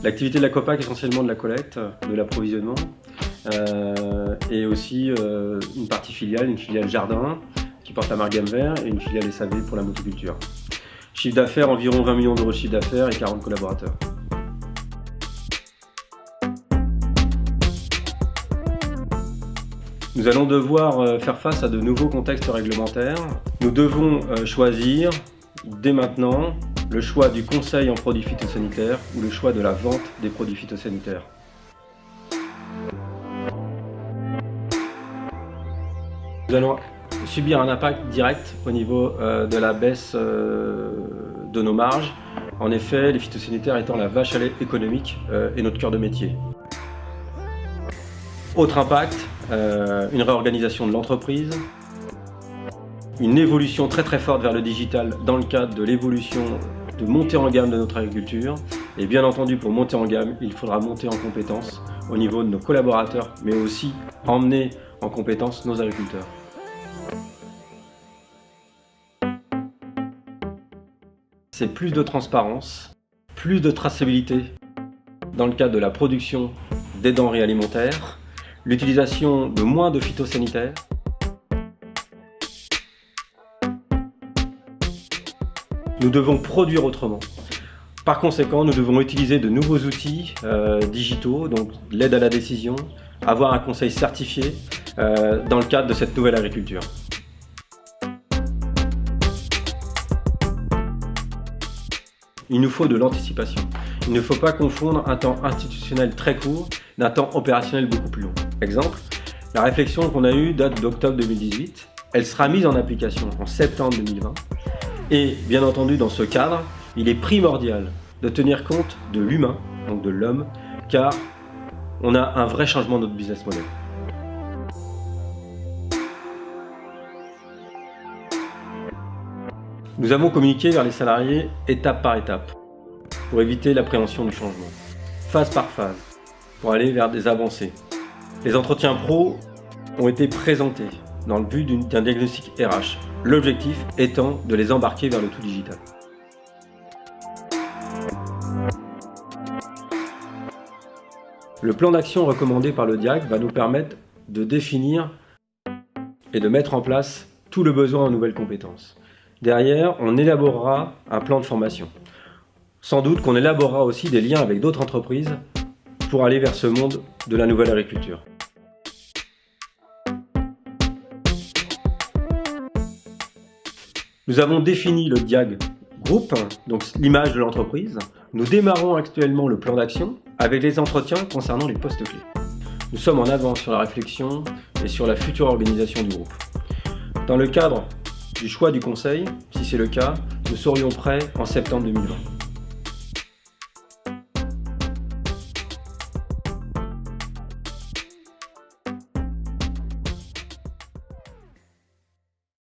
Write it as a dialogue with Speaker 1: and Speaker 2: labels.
Speaker 1: L'activité de la Copac est essentiellement de la collecte, de l'approvisionnement et aussi une partie filiale, une filiale jardin qui porte la marque Gamme Vert et une filiale SAV pour la motoculture. Chiffre d'affaires environ 20 millions d'euros de chiffre d'affaires et 40 collaborateurs. Nous allons devoir faire face à de nouveaux contextes réglementaires. Nous devons choisir dès maintenant le choix du conseil en produits phytosanitaires ou le choix de la vente des produits phytosanitaires. Nous allons subir un impact direct au niveau de la baisse de nos marges. En effet, les phytosanitaires étant la vache à lait économique et notre cœur de métier. Autre impact, une réorganisation de l'entreprise, une évolution très forte vers le digital dans le cadre de l'évolution de montée en gamme de notre agriculture. Et bien entendu, pour monter en gamme, il faudra monter en compétences au niveau de nos collaborateurs, mais aussi emmener en compétences nos agriculteurs. C'est plus de transparence, plus de traçabilité dans le cadre de la production des denrées alimentaires, l'utilisation de moins de phytosanitaires. Nous devons produire autrement. Par conséquent, nous devons utiliser de nouveaux outils digitaux, donc l'aide à la décision, avoir un conseil certifié dans le cadre de cette nouvelle agriculture. Il nous faut de l'anticipation. Il ne faut pas confondre un temps institutionnel très court d'un temps opérationnel beaucoup plus long. Exemple, la réflexion qu'on a eue date d'octobre 2018. Elle sera mise en application en septembre 2020. Et bien entendu, dans ce cadre, il est primordial de tenir compte de l'humain, donc de l'homme, car on a un vrai changement de notre business model. Nous avons communiqué vers les salariés étape par étape pour éviter l'appréhension du changement, phase par phase, pour aller vers des avancées. Les entretiens pro ont été présentés dans le but d'un diagnostic RH, l'objectif étant de les embarquer vers le tout digital. Le plan d'action recommandé par le DIAC va nous permettre de définir et de mettre en place tout le besoin en nouvelles compétences. Derrière, on élaborera un plan de formation. Sans doute qu'on élaborera aussi des liens avec d'autres entreprises pour aller vers ce monde de la nouvelle agriculture. Nous avons défini le DIAG Group, donc l'image de l'entreprise. Nous démarrons actuellement le plan d'action avec les entretiens concernant les postes clés. Nous sommes en avance sur la réflexion et sur la future organisation du groupe. Dans le cadre du choix du conseil, si c'est le cas, nous serions prêts en septembre 2020.